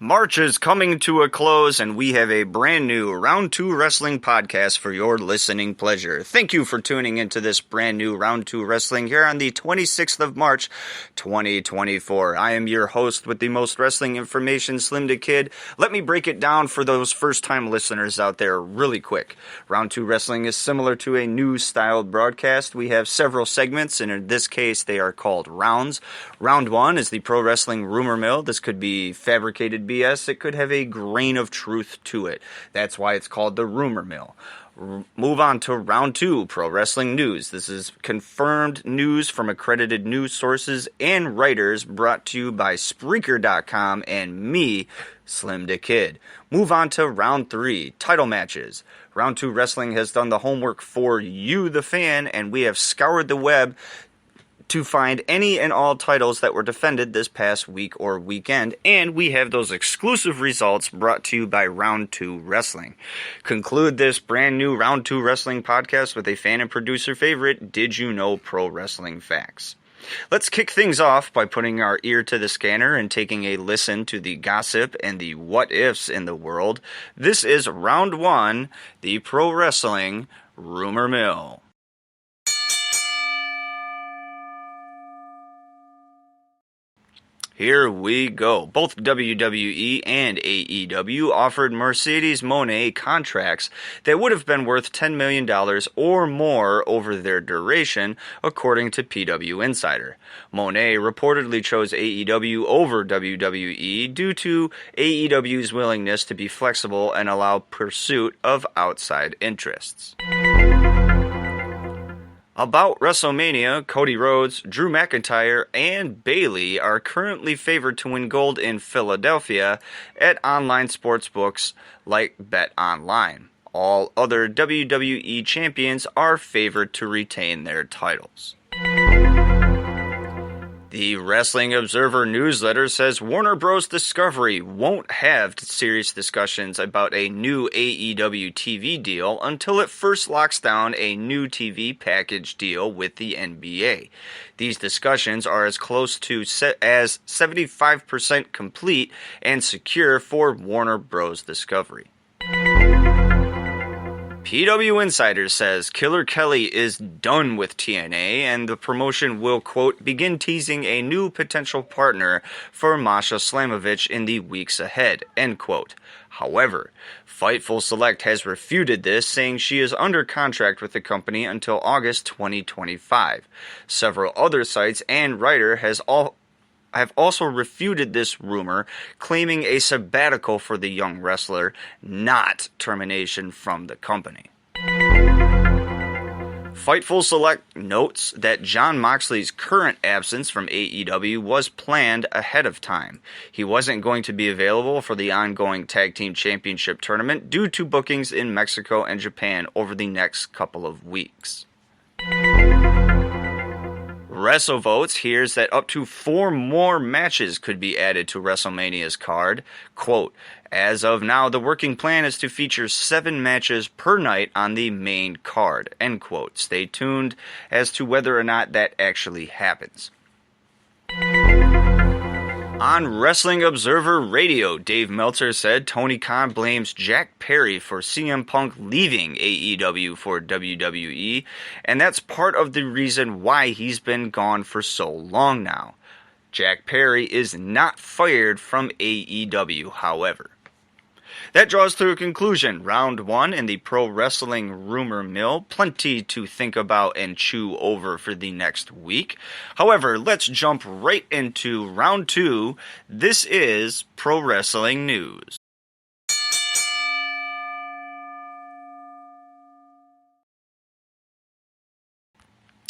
March is coming to a close, and we have a brand new Round 2 Wrestling podcast for your listening pleasure. Thank you for tuning into this brand new Round 2 Wrestling here on the 26th of March, 2024. I am your host with the most wrestling information, Slimm Da KID. Let me break it down for those first-time listeners out there really quick. Round 2 Wrestling is similar to a news-styled broadcast. We have several segments, and in this case, they are called rounds. Round 1 is the pro wrestling rumor mill. This could be fabricated BS, it could have a grain of truth to it. That's why it's called the rumor mill. Move on to round 2, pro wrestling news. This is confirmed news from accredited news sources and writers brought to you by Spreaker.com and me, Slimm Da KID. Move on to round 3, title matches. Round 2 Wrestling has done the homework for you, the fan, and we have scoured the web to find any and all titles that were defended this past week or weekend, and we have those exclusive results brought to you by Round 2 Wrestling. Conclude this brand new Round 2 Wrestling podcast with a fan and producer favorite, Did You Know Pro Wrestling Facts? Let's kick things off by putting our ear to the scanner and taking a listen to the gossip and the what-ifs in the world. This is Round 1, the Pro Wrestling Rumor Mill. Here we go. Both WWE and AEW offered Mercedes Moné contracts that would have been worth $10 million or more over their duration, according to PW Insider. Moné reportedly chose AEW over WWE due to AEW's willingness to be flexible and allow pursuit of outside interests. About WrestleMania, Cody Rhodes, Drew McIntyre, and Bayley are currently favored to win gold in Philadelphia at online sportsbooks like BetOnline. All other WWE champions are favored to retain their titles. The Wrestling Observer newsletter says Warner Bros. Discovery won't have serious discussions about a new AEW TV deal until it first locks down a new TV package deal with the NBA. These discussions are as close to as 75% complete and secure for Warner Bros. Discovery. PW Insider says Killer Kelly is done with TNA and the promotion will, quote, begin teasing a new potential partner for Masha Slamovich in the weeks ahead, end quote. However, Fightful Select has refuted this, saying she is under contract with the company until August 2025. Several other sites and writer have also refuted this rumor, claiming a sabbatical for the young wrestler, not termination from the company. Fightful Select notes that Jon Moxley's current absence from AEW was planned ahead of time. He wasn't going to be available for the ongoing Tag Team Championship tournament due to bookings in Mexico and Japan over the next couple of weeks. WrestleVotes hears that up to 4 more matches could be added to WrestleMania's card. Quote, as of now, the working plan is to feature 7 matches per night on the main card. End quote. Stay tuned as to whether or not that actually happens. On Wrestling Observer Radio, Dave Meltzer said Tony Khan blames Jack Perry for CM Punk leaving AEW for WWE, and that's part of the reason why he's been gone for so long now. Jack Perry is not fired from AEW, however. That draws to a conclusion. Round 1 in the pro wrestling rumor mill. Plenty to think about and chew over for the next week. However, let's jump right into round 2. This is Pro Wrestling News.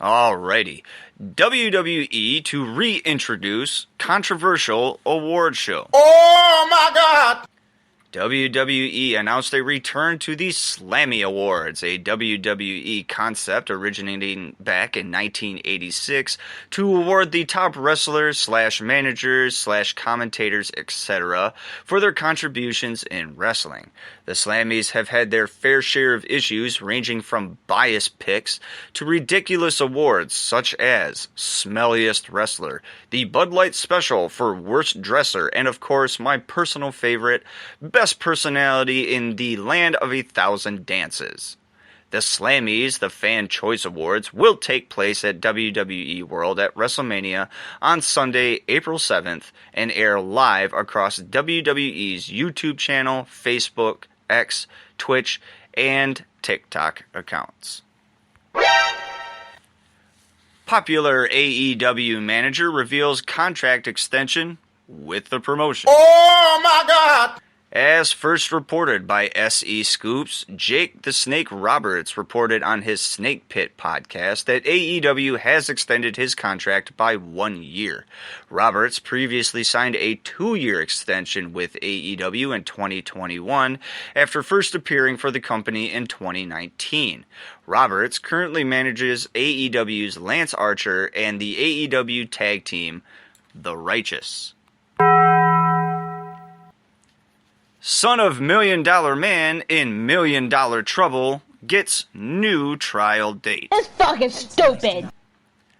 Alrighty. WWE to reintroduce controversial award show. Oh my God! WWE announced a return to the Slammy Awards, a WWE concept originating back in 1986 to award the top wrestlers / managers / commentators, etc. for their contributions in wrestling. The Slammies have had their fair share of issues ranging from biased picks to ridiculous awards such as Smelliest Wrestler, the Bud Light Special for Worst Dresser, and of course my personal favorite, Best Personality in the Land of 1,000 Dances. The Slammies, the Fan Choice Awards, will take place at WWE World at WrestleMania on Sunday, April 7th, and air live across WWE's YouTube channel, Facebook, X, Twitch, and TikTok accounts. Popular AEW manager reveals contract extension with the promotion. Oh my God! As first reported by SE Scoops, Jake the Snake Roberts reported on his Snake Pit podcast that AEW has extended his contract by 1 year. Roberts previously signed a 2-year extension with AEW in 2021 after first appearing for the company in 2019. Roberts currently manages AEW's Lance Archer and the AEW tag team, The Righteous. Son of $1 Million Man in $1 Million Trouble gets new trial date. That's fucking stupid.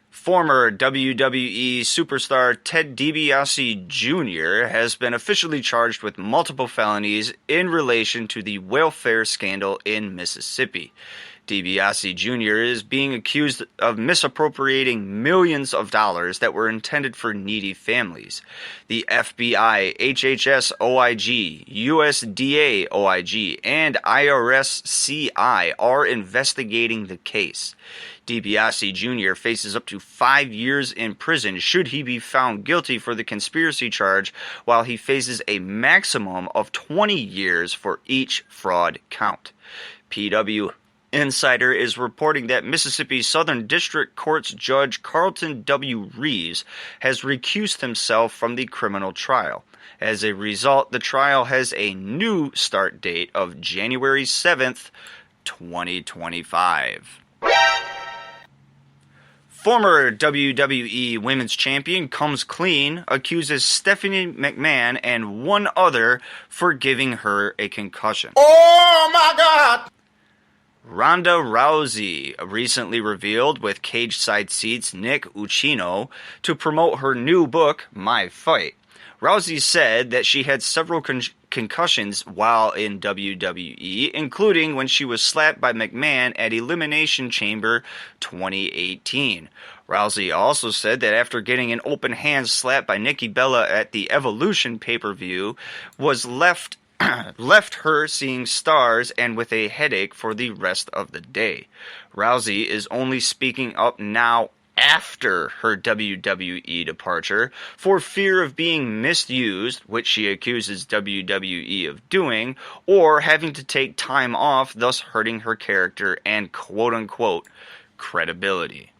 Former WWE superstar Ted DiBiase Jr. has been officially charged with multiple felonies in relation to the welfare scandal in Mississippi. DiBiase Jr. is being accused of misappropriating millions of dollars that were intended for needy families. The FBI, HHS OIG, USDA OIG, and IRS CI are investigating the case. DiBiase Jr. faces up to 5 years in prison should he be found guilty for the conspiracy charge, while he faces a maximum of 20 years for each fraud count. PW Insider is reporting that Mississippi Southern District Court's Judge Carlton W. Reeves has recused himself from the criminal trial. As a result, the trial has a new start date of January 7th, 2025. Former WWE Women's Champion comes clean, accuses Stephanie McMahon and one other for giving her a concussion. Oh my God! Ronda Rousey recently revealed with Cage Side Seats' Nick Uchino to promote her new book, My Fight. Rousey said that she had several concussions while in WWE, including when she was slapped by McMahon at Elimination Chamber 2018. Rousey also said that after getting an open hand slap by Nikki Bella at the Evolution pay-per-view, was left her seeing stars and with a headache for the rest of the day. Rousey is only speaking up now after her WWE departure for fear of being misused, which she accuses WWE of doing, or having to take time off, thus hurting her character and quote-unquote credibility.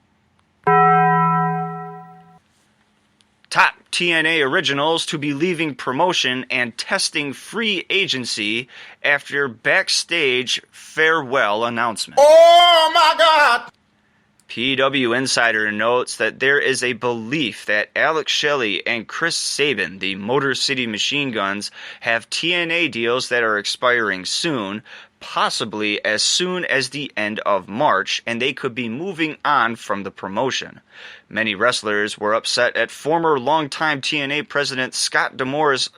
Top TNA originals to be leaving promotion and testing free agency after backstage farewell announcement. Oh my God! PW Insider notes that there is a belief that Alex Shelley and Chris Sabin, the Motor City Machine Guns, have TNA deals that are expiring soon, possibly as soon as the end of March, and they could be moving on from the promotion. Many wrestlers were upset at former longtime TNA president Scott D'Amore's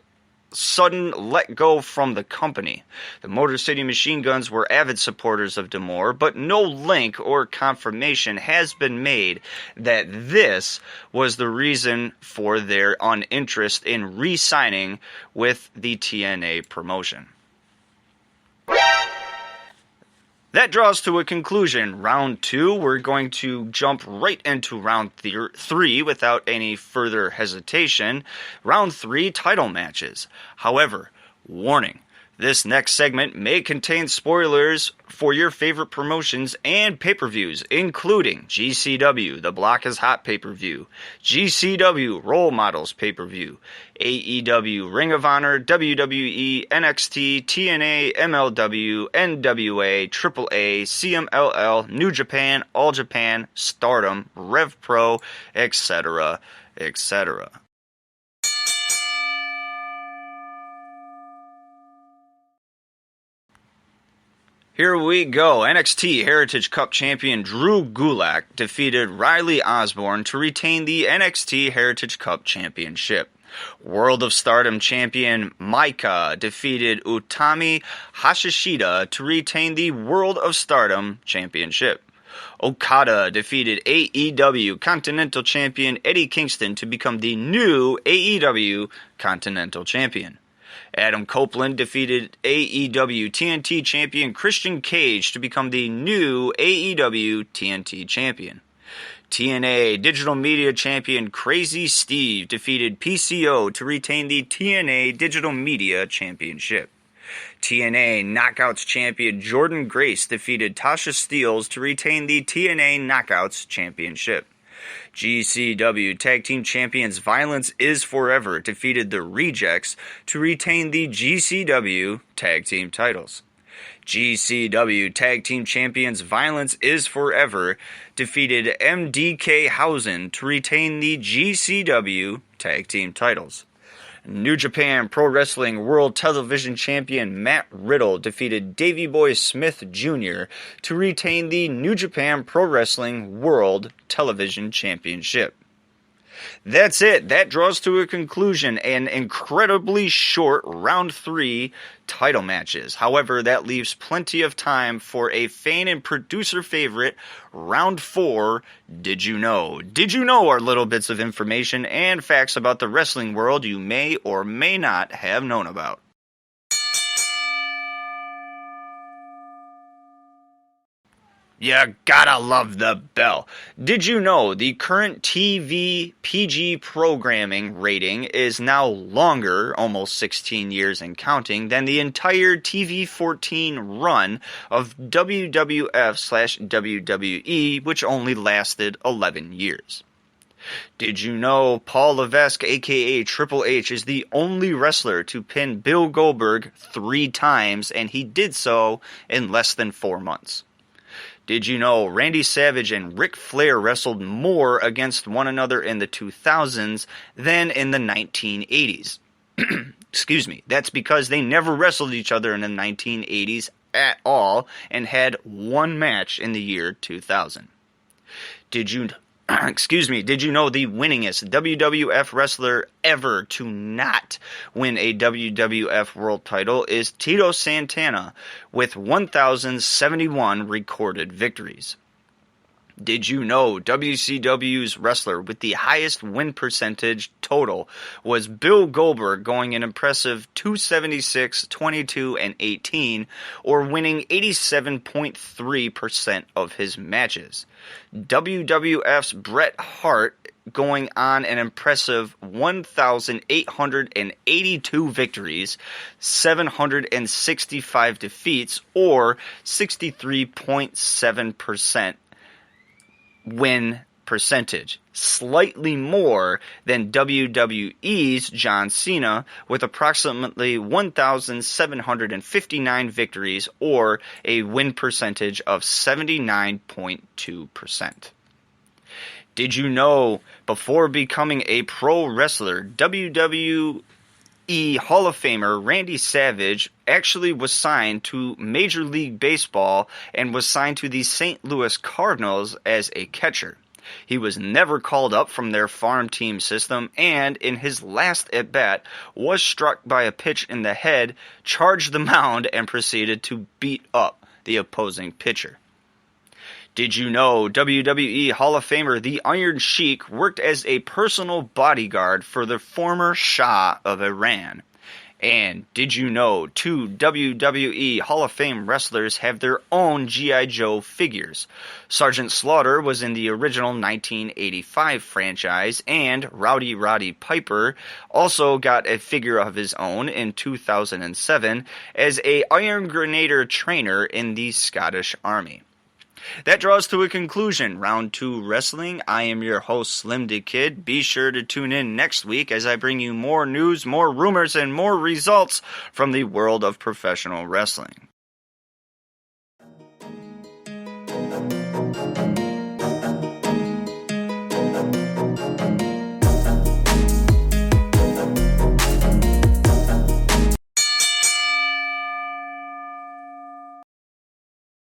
sudden let go from the company. The Motor City Machine Guns were avid supporters of D'Amore, but no link or confirmation has been made that this was the reason for their uninterest in re-signing with the TNA promotion. That draws to a conclusion. Round 2, we're going to jump right into round 3 without any further hesitation. Round 3, title matches. However, warning, This next segment may contain spoilers for your favorite promotions and pay-per-views, including GCW, The Block is Hot pay-per-view, GCW, Role Models pay-per-view, AEW, Ring of Honor, WWE, NXT, TNA, MLW, NWA, AAA, CMLL, New Japan, All Japan, Stardom, RevPro, etc., etc. Here we go. NXT Heritage Cup champion Drew Gulak defeated Riley Osborne to retain the NXT Heritage Cup championship. World of Stardom champion Maika defeated Utami Hashishida to retain the World of Stardom championship. Okada defeated AEW Continental champion Eddie Kingston to become the new AEW Continental champion. Adam Copeland defeated AEW TNT champion Christian Cage to become the new AEW TNT champion. TNA Digital Media champion Crazy Steve defeated PCO to retain the TNA Digital Media Championship. TNA Knockouts champion Jordan Grace defeated Tasha Steelz to retain the TNA Knockouts Championship. GCW Tag Team Champions Violence is Forever defeated the Rejects to retain the GCW Tag Team titles. GCW Tag Team Champions Violence is Forever defeated MDK Hausen to retain the GCW Tag Team titles. New Japan Pro Wrestling World Television Champion Matt Riddle defeated Davey Boy Smith Jr. to retain the New Japan Pro Wrestling World Television Championship. That's it. That draws to a conclusion an incredibly short round 3 title matches. However, that leaves plenty of time for a fan and producer favorite round 4. Did you know? Did you know are little bits of information and facts about the wrestling world you may or may not have known about. You gotta love the bell. Did you know the current TV PG programming rating is now longer, almost 16 years and counting, than the entire TV 14 run of WWF/WWE, which only lasted 11 years? Did you know Paul Levesque, aka Triple H, is the only wrestler to pin Bill Goldberg 3 times, and he did so in less than 4 months? Did you know Randy Savage and Ric Flair wrestled more against one another in the 2000s than in the 1980s? Excuse me. That's because they never wrestled each other in the 1980s at all and had one match in the year 2000. Did you know the winningest WWF wrestler ever to not win a WWF World title is Tito Santana with 1,071 recorded victories? Did you know WCW's wrestler with the highest win percentage total was Bill Goldberg, going an impressive 276, 22, and 18, or winning 87.3% of his matches? WWF's Bret Hart going on an impressive 1,882 victories, 765 defeats, or 63.7% win percentage, slightly more than WWE's John Cena with approximately 1,759 victories or a win percentage of 79.2%. Did you know before becoming a pro wrestler, WWE Hall of Famer Randy Savage actually was signed to Major League Baseball and was signed to the St. Louis Cardinals as a catcher? He was never called up from their farm team system, and in his last at-bat was struck by a pitch in the head, charged the mound, and proceeded to beat up the opposing pitcher. Did you know WWE Hall of Famer The Iron Sheik worked as a personal bodyguard for the former Shah of Iran? And did you know 2 WWE Hall of Fame wrestlers have their own G.I. Joe figures? Sergeant Slaughter was in the original 1985 franchise, and Rowdy Roddy Piper also got a figure of his own in 2007 as a Iron Grenadier trainer in the Scottish Army. That draws to a conclusion Round 2 Wrestling. I am your host, Slimm Da KID. Be sure to tune in next week as I bring you more news, more rumors, and more results from the world of professional wrestling.